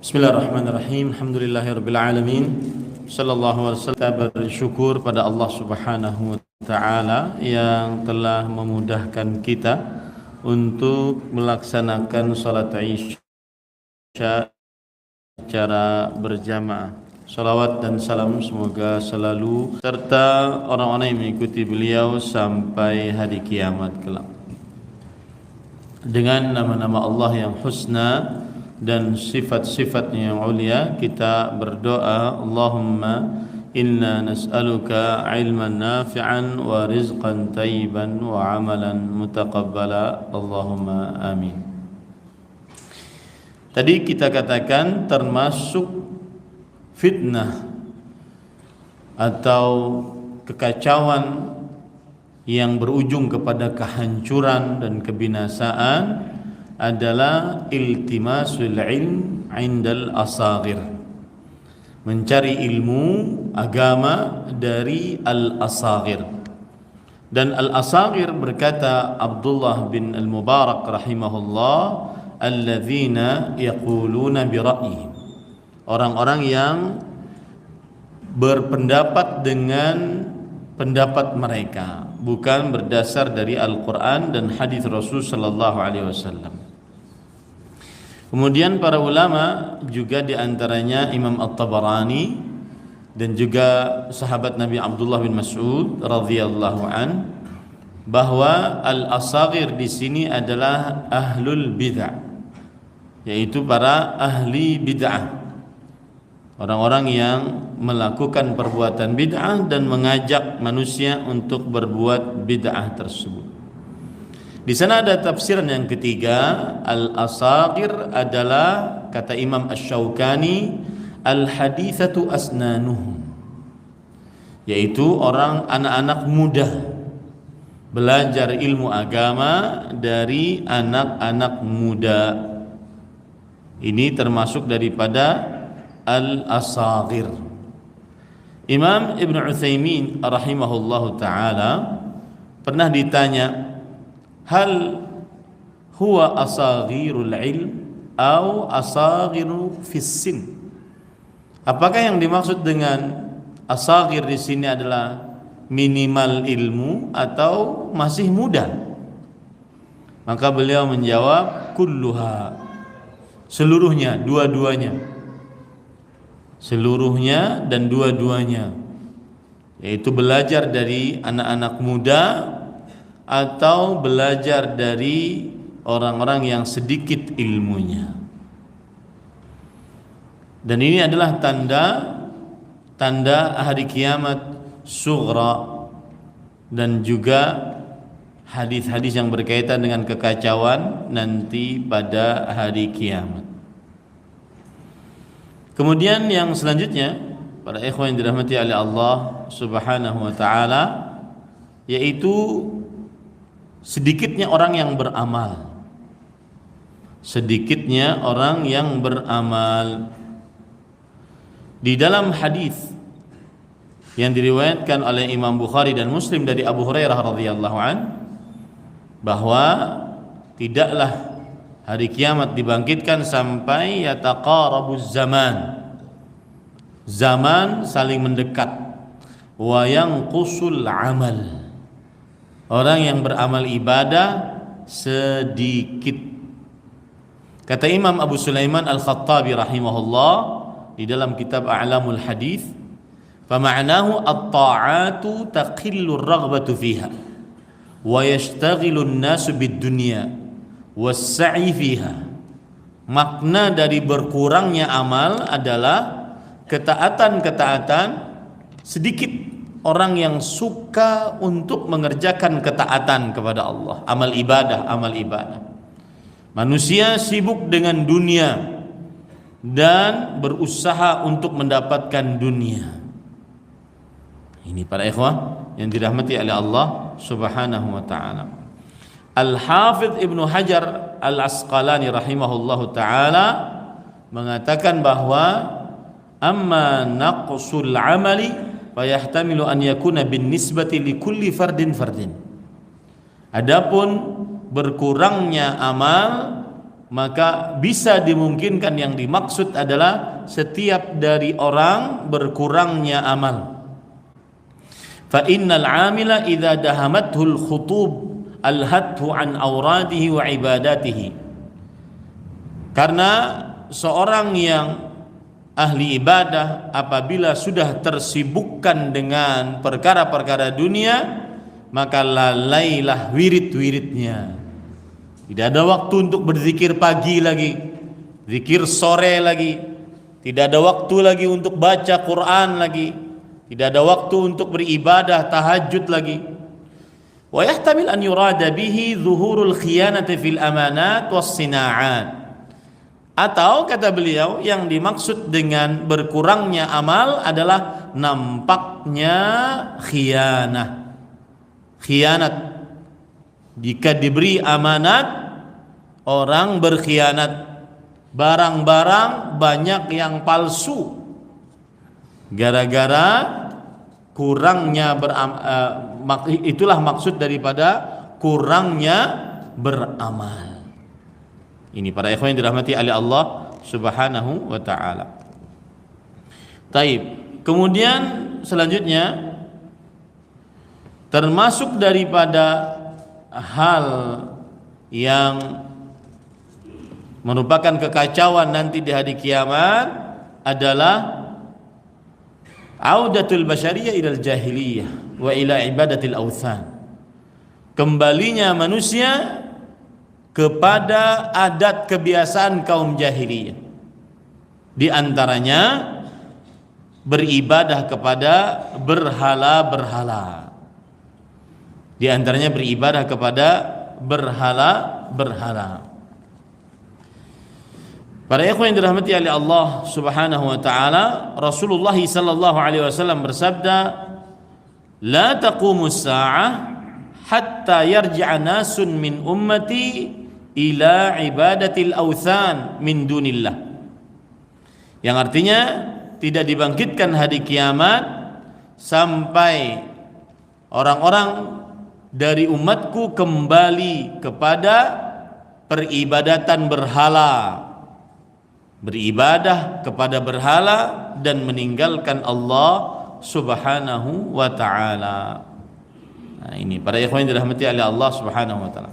Bismillahirrahmanirrahim. Alhamdulillahirabbil alamin. Sallallahu alaihi wasallam. Kita bersyukur pada Allah Subhanahu wa taala yang telah memudahkan kita untuk melaksanakan salat Isya secara berjamaah. Salawat dan salam semoga selalu serta orang-orang yang mengikuti beliau sampai hari kiamat kelak. Dengan nama-nama Allah yang husna dan sifat-sifatnya yang ulia, kita berdoa, Allahumma inna nas'aluka ilman nafi'an wa rizqan tayyiban wa amalan mutaqabbala, Allahumma amin. Tadi kita katakan termasuk fitnah atau kekacauan yang berujung kepada kehancuran dan kebinasaan adalah iltimasul ilm indal asagir, mencari ilmu agama dari al-asagir. Dan al-asagir, berkata Abdullah bin al-Mubarak rahimahullah, alladzina yaquluna bira'yihim, orang-orang yang berpendapat dengan pendapat mereka, bukan berdasar dari Al-Quran dan hadis Rasul sallallahu alaihi wasallam. Kemudian para ulama juga diantaranya Imam At-Tabarani dan juga sahabat Nabi Abdullah bin Mas'ud radhiyallahu an, bahwa al-asagir di sini adalah ahlul bid'ah, yaitu para ahli bid'ah, orang-orang yang melakukan perbuatan bid'ah dan mengajak manusia untuk berbuat bid'ah tersebut. Di sana ada tafsiran yang ketiga, al-asagir adalah, kata Imam Asy-Syaukani, al-hadithatu asnanuhum, yaitu orang anak-anak muda belajar ilmu agama dari anak-anak muda. Ini termasuk daripada al-asagir. Imam Ibn Utsaimin rahimahullahu ta'ala pernah ditanya, hal huwa asaghirul ilm atau asaghiru fissin? Apakah yang dimaksud dengan asaghir di sini adalah minimal ilmu atau masih muda? Maka beliau menjawab, kulluha, seluruhnya, dua-duanya. Seluruhnya dan dua-duanya, yaitu belajar dari anak-anak muda atau belajar dari orang-orang yang sedikit ilmunya. Dan ini adalah tanda hari kiamat sughra, dan juga hadis-hadis yang berkaitan dengan kekacauan nanti pada hari kiamat. Kemudian yang selanjutnya, para ikhwan yang dirahmati oleh Allah Subhanahu wa taala, yaitu sedikitnya orang yang beramal. Sedikitnya orang yang beramal. Di dalam hadis yang diriwayatkan oleh Imam Bukhari dan Muslim dari Abu Hurairah radhiyallahu an, bahwa tidaklah hari kiamat dibangkitkan sampai yataqarabuz zaman, zaman saling mendekat, wa yanqusul amal, orang yang beramal ibadah sedikit. Kata Imam Abu Sulaiman Al-Khattabi rahimahullah di dalam kitab A'lamul Hadits, fama'nahu at-ta'atu taqillu ar-raghbatu fiha wa yashtaghilu an-nasu bid-dunya was-sa'i fiha. Makna dari berkurangnya amal adalah ketaatan-ketaatan sedikit, orang yang suka untuk mengerjakan ketaatan kepada Allah, amal ibadah. Manusia sibuk dengan dunia dan berusaha untuk mendapatkan dunia. Ini para ikhwah yang dirahmati oleh Allah Subhanahu wa taala. Al-Hafidz Ibnu Hajar Al-Asqalani rahimahullahu taala mengatakan bahwa amma naqsul amali fayahtamilu an yakuna bin nisbati li kulli fardin. Adapun berkurangnya amal maka bisa dimungkinkan yang dimaksud adalah setiap dari orang berkurangnya amal. Fa innal 'amila idza dahamathul khutub alhathu an auradihi wa ibadatihi. Karena seorang yang ahli ibadah apabila sudah tersibukkan dengan perkara-perkara dunia, maka lalailah wirid-wiridnya. Tidak ada waktu untuk berzikir pagi lagi, zikir sore lagi, tidak ada waktu lagi untuk baca Quran lagi, tidak ada waktu untuk beribadah tahajud lagi. Wa yahtamil an yurada bihi zuhurul khiyanati fil amanat was sina'at. Atau kata beliau, yang dimaksud dengan berkurangnya amal adalah nampaknya khianat. Jika diberi amanat, orang berkhianat. Barang-barang banyak yang palsu gara-gara kurangnya itulah maksud daripada kurangnya beramal. Ini para ikhwan yang dirahmati oleh Allah Subhanahu wa taala. Taib. Kemudian selanjutnya termasuk daripada hal yang merupakan kekacauan nanti di hari kiamat adalah audatul basyariyah ilal jahiliyah wa ila ibadatil awthan. Kembalinya manusia kepada adat kebiasaan kaum jahiliyah, di antaranya beribadah kepada berhala-berhala. Di antaranya beribadah kepada berhala-berhala. Para ikhwan yang dirahmati oleh Allah Subhanahu wa taala, Rasulullah sallallahu alaihi wasallam bersabda, "La taqumus saa'ah hatta yarji'a nasun min ummati ila ibadatil awthan min dunillah." Yang artinya tidak dibangkitkan hari kiamat sampai orang-orang dari umatku kembali kepada peribadatan berhala, beribadah kepada berhala dan meninggalkan Allah Subhanahu wa taala. Nah, ini para ikhwan yang dirahmati oleh Allah Subhanahu wa taala.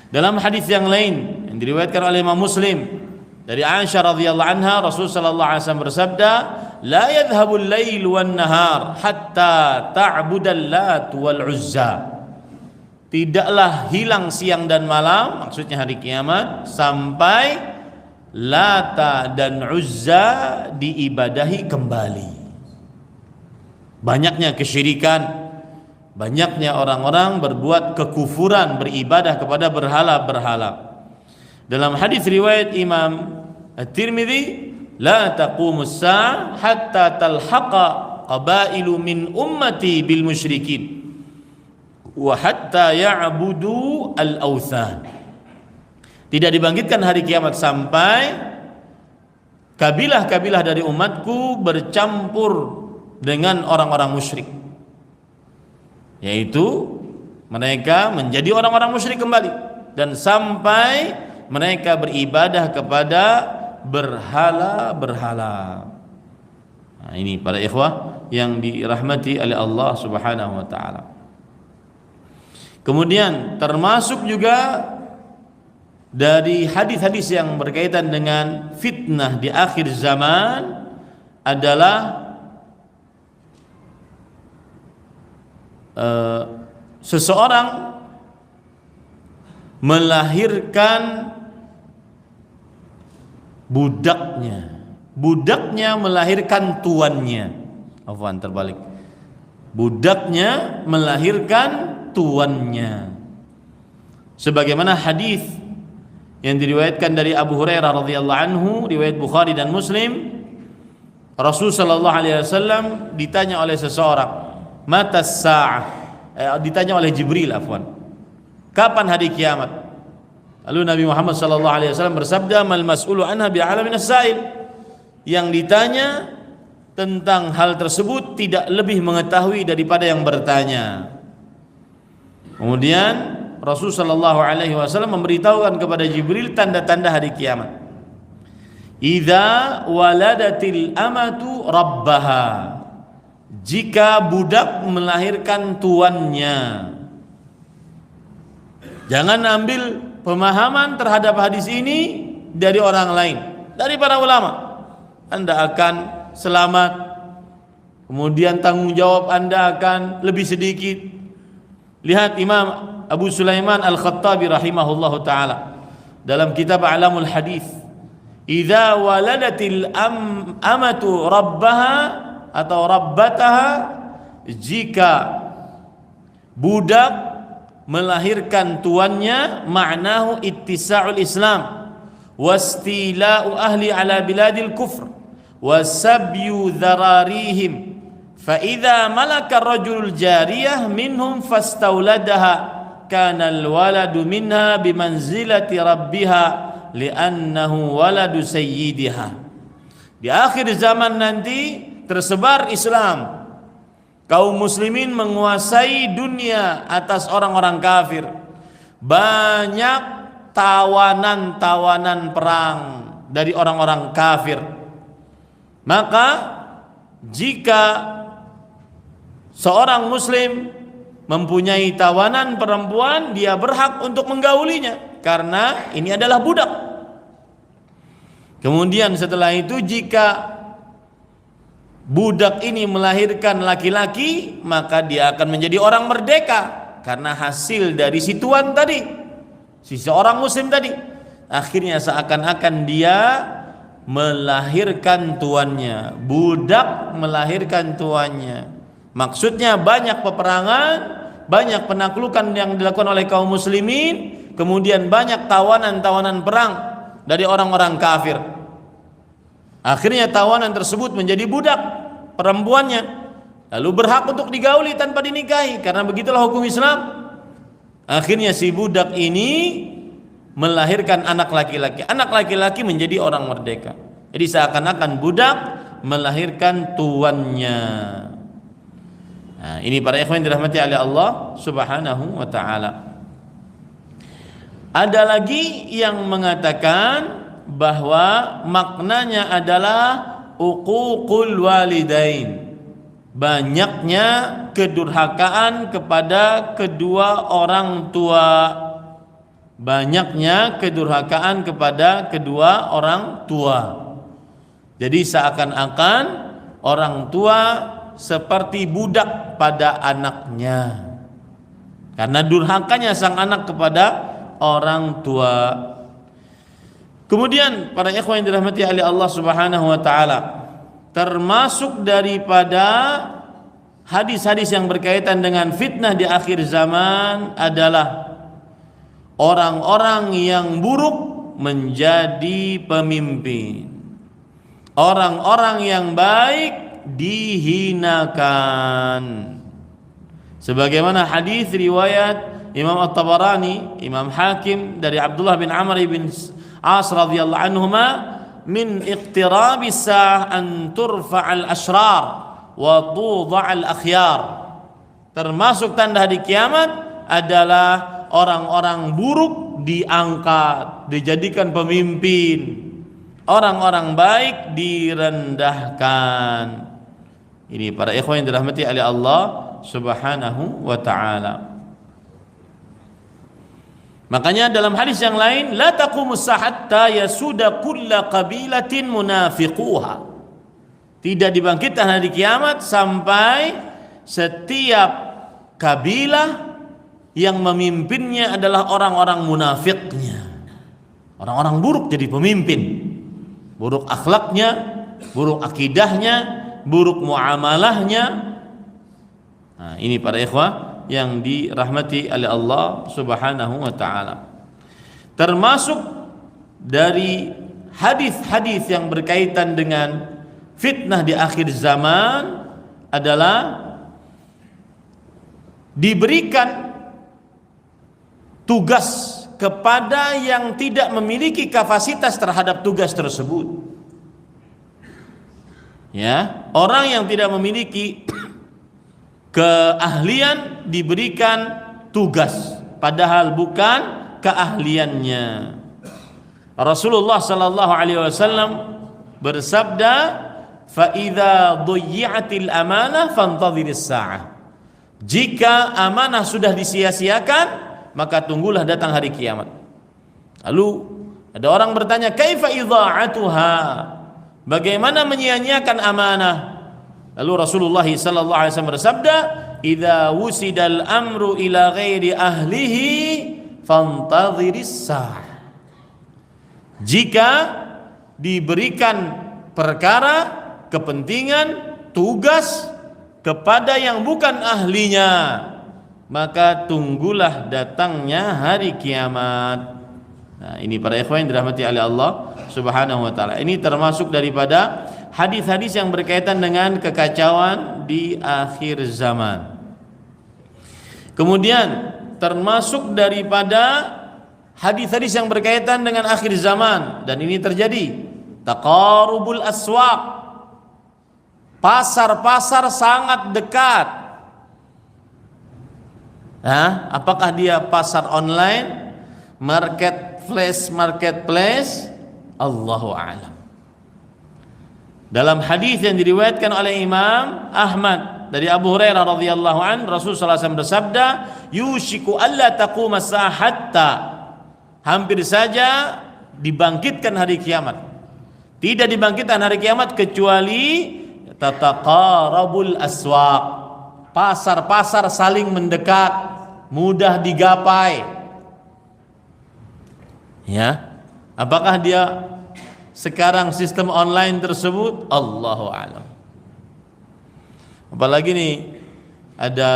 Dalam hadis yang lain yang diriwayatkan oleh Imam Muslim dari Aisyah radhiyallahu anha, Rasul sallallahu alaihi wasallam bersabda, "La yadhhabul lail wan nahar hatta ta'budal Lat wal Uzza." Tidaklah hilang siang dan malam, maksudnya hari kiamat, sampai Lata dan Uzza diibadahi kembali. Banyaknya kesyirikan, banyaknya orang-orang berbuat kekufuran, beribadah kepada berhala-berhala. Dalam hadis riwayat Imam At-Tirmidzi, la taqumus sa'a hatta talhaqa qabailu min ummati bil musyrikin wa hatta ya'budu al-awthan. Tidak dibangkitkan hari kiamat sampai kabilah-kabilah dari umatku bercampur dengan orang-orang musyrik, yaitu mereka menjadi orang-orang musyrik kembali, dan sampai mereka beribadah kepada berhala-berhala. Nah, ini para ikhwah yang dirahmati oleh Allah Subhanahu wa taala. Kemudian termasuk juga dari hadis-hadis yang berkaitan dengan fitnah di akhir zaman adalah seseorang melahirkan budaknya melahirkan tuannya. Afwan, terbalik. Budaknya melahirkan tuannya. Sebagaimana hadis yang diriwayatkan dari Abu Hurairah radhiyallahu anhu, riwayat Bukhari dan Muslim, Rasul sallallahu alaihi wasallam ditanya oleh seseorang, "Mata as-sa'ah?" Ditanya oleh Jibril, afwan. Kapan hari kiamat? Lalu Nabi Muhammad sallallahu alaihi wasallam bersabda, "Mal mas'ulu anha bi'alamin as-sa'il." Yang ditanya tentang hal tersebut tidak lebih mengetahui daripada yang bertanya. Kemudian Rasul sallallahu alaihi wasallam memberitahukan kepada Jibril tanda-tanda hari kiamat. Idza waladatil amatu rabbaha, jika budak melahirkan tuannya. Jangan ambil pemahaman terhadap hadis ini dari orang lain, dari para ulama. Anda akan selamat, kemudian tanggung jawab Anda akan lebih sedikit. Lihat Imam Abu Sulaiman Al-Khattabi rahimahullahu taala dalam kitab A'lamul Hadis, idza waladatil amatu rabbaha atau rabbataha, jika budak melahirkan tuannya, ma'nahu ittisa'ul Islam wastila'u ahli ala biladil kufr wasabyu dhararihim, fa idza malaka ar-rajulul jariyah minhum fastauladaha kana al-waladu minha bimanzilati rabbiha li'annahu waladu sayyidiha. Di akhir zaman nanti tersebar Islam, kaum muslimin menguasai dunia atas orang-orang kafir. Banyak tawanan-tawanan perang dari orang-orang kafir. Maka jika seorang muslim mempunyai tawanan perempuan, dia berhak untuk menggaulinya karena ini adalah budak. Kemudian setelah itu, jika budak ini melahirkan laki-laki, maka dia akan menjadi orang merdeka karena hasil dari si tuan tadi, si seorang muslim tadi. Akhirnya seakan-akan dia melahirkan tuannya, budak melahirkan tuannya. Maksudnya banyak peperangan, banyak penaklukan yang dilakukan oleh kaum muslimin, kemudian banyak tawanan-tawanan perang dari orang-orang kafir. Akhirnya tawanan tersebut menjadi budak perempuannya, lalu berhak untuk digauli tanpa dinikahi, karena begitulah hukum Islam. Akhirnya si budak ini melahirkan anak laki-laki. Anak laki-laki menjadi orang merdeka. Jadi seakan-akan budak melahirkan tuannya. Nah, ini para ikhwan yang dirahmati oleh Allah Subhanahu wa taala. Ada lagi yang mengatakan bahwa maknanya adalah uququl walidain, banyaknya kedurhakaan kepada kedua orang tua. Banyaknya kedurhakaan kepada kedua orang tua. Jadi seakan-akan orang tua seperti budak pada anaknya karena durhakanya sang anak kepada orang tua. Kemudian para ikhwan yang dirahmati oleh Allah Subhanahu wa taala, termasuk daripada hadis-hadis yang berkaitan dengan fitnah di akhir zaman adalah orang-orang yang buruk menjadi pemimpin, orang-orang yang baik dihinakan. Sebagaimana hadis riwayat Imam At-Tabarani, Imam Hakim dari Abdullah bin Amr bin As radhiyallahu anhuma, min iqtirabis sa'ah an turfa'al ashrar wa tudha'al akhyar. Termasuk tanda hari kiamat adalah orang-orang buruk diangkat, dijadikan pemimpin, orang-orang baik direndahkan. Ini para ikhwan yang dirahmati oleh Allah Subhanahu wa taala. Makanya dalam hadis yang lain, la taqumus hatta yasuda kulla qabilatin munafiquha. Tidak dibangkitkan hari kiamat sampai setiap kabilah yang memimpinnya adalah orang-orang munafiknya, orang-orang buruk jadi pemimpin, buruk akhlaknya, buruk akidahnya, buruk muamalahnya. Nah, ini para ikhwah yang dirahmati oleh Allah Subhanahu wa taala. Termasuk dari hadis-hadis yang berkaitan dengan fitnah di akhir zaman adalah diberikan tugas kepada yang tidak memiliki kapasitas terhadap tugas tersebut. Ya, orang yang tidak memiliki keahlian diberikan tugas padahal bukan keahliannya. Rasulullah sallallahu alaihi wasallam bersabda, "Fa idza dhuyyi'atil amanah fantadhiris sa'ah." Jika amanah sudah disia-siakan, maka tunggulah datang hari kiamat. Lalu ada orang bertanya, "Kaifa idha'atuha?" Bagaimana menyia-nyiakan amanah? Lalu Rasulullah sallallahu alaihi wasallam bersabda, "Idza wusidal amru ila ghairi ahlihi fantadhiris sa'ah." Jika diberikan perkara, kepentingan, tugas kepada yang bukan ahlinya, maka tunggulah datangnya hari kiamat. Nah, ini para ikhwan yang dirahmati oleh Allah Subhanahu wa taala. Ini termasuk daripada hadis-hadis yang berkaitan dengan kekacauan di akhir zaman. Kemudian termasuk daripada hadis-hadis yang berkaitan dengan akhir zaman, dan ini terjadi, taqarubul aswaq. Pasar-pasar sangat dekat. Nah, apakah dia pasar online, marketplace, Allahu a'lam. Dalam hadis yang diriwayatkan oleh Imam Ahmad dari Abu Hurairah radhiyallahu an, Rasulullah SAW bersabda, "Yushiku alla taquma as-sa'ah hatta." Hampir saja dibangkitkan hari kiamat. Tidak dibangkitkan hari kiamat kecuali tataqarabul aswaq. Pasar-pasar saling mendekat, mudah digapai. Ya, apakah dia sekarang sistem online tersebut? Allahu a'lam. Apalagi nih ada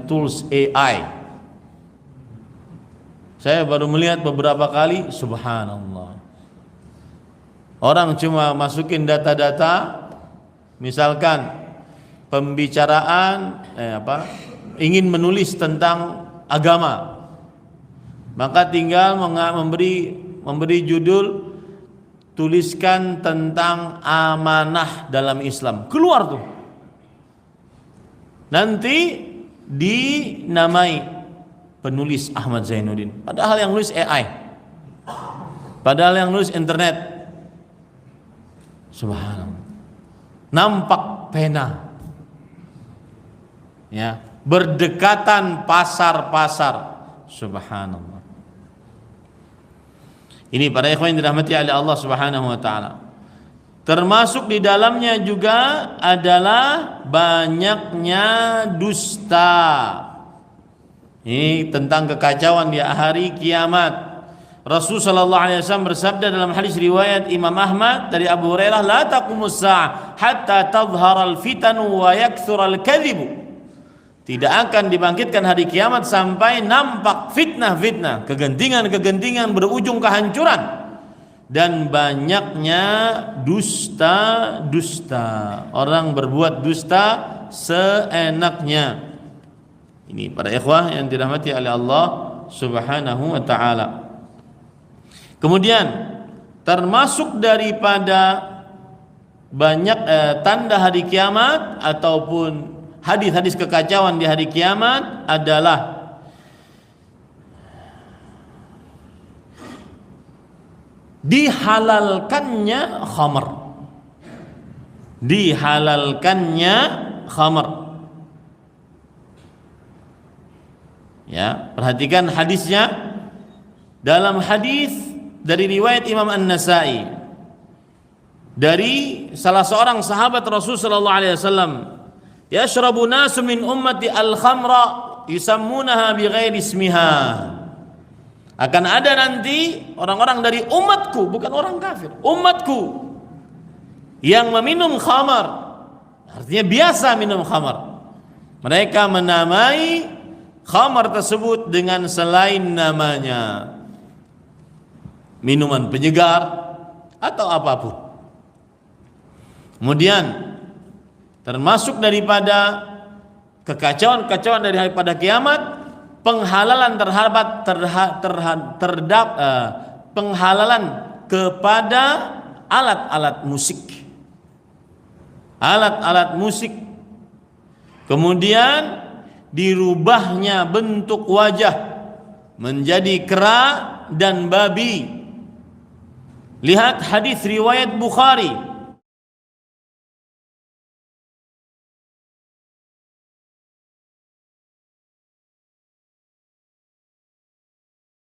tools AI. Saya baru melihat beberapa kali, subhanallah. Orang cuma masukin data-data, misalkan pembicaraan ingin menulis tentang agama, maka tinggal memberi judul, tuliskan tentang amanah dalam Islam, keluar tuh. Nanti dinamai penulis Ahmad Zainuddin, padahal yang nulis AI, padahal yang nulis internet. Subhanallah. Nampak pena. Ya, berdekatan pasar-pasar. Subhanallah. Ini para ikhwan yang dirahmati oleh Allah Subhanahu wa taala. Termasuk di dalamnya juga adalah banyaknya dusta. Ini tentang kekacauan di hari kiamat. Rasulullah sallallahu alaihi wasallam bersabda dalam hadis riwayat Imam Ahmad dari Abu Hurairah, "La taqumus sa'ah hatta tadhhara al-fitanu wa yakthura al-kadhibu." Tidak akan dibangkitkan hari kiamat sampai nampak fitnah-fitnah, kegentingan-kegentingan berujung kehancuran, dan banyaknya dusta-dusta. Orang berbuat dusta seenaknya. Ini para ikhwah yang dirahmati oleh Allah Subhanahu wa taala. Kemudian termasuk daripada banyak tanda hari kiamat ataupun hadis-hadis kekacauan di hari kiamat adalah dihalalkannya khamr. Dihalalkannya khamr. Ya, perhatikan hadisnya. Dalam hadis dari riwayat Imam An-Nasa'i dari salah seorang sahabat Rasul sallallahu alaihi wasallam, "Yashrabu nasu min ummati al-khamra yusammunaha bighairi ismiha." Akan ada nanti orang-orang dari umatku, bukan orang kafir, umatku yang meminum khamar. Artinya biasa minum khamar. Mereka menamai khamar tersebut dengan selain namanya, minuman penyegar atau apapun. Kemudian termasuk daripada kekacauan-kekacauan dari hari pada kiamat, penghalalan penghalalan kepada alat-alat musik. Alat-alat musik. Kemudian dirubahnya bentuk wajah menjadi kera dan babi. Lihat hadis riwayat Bukhari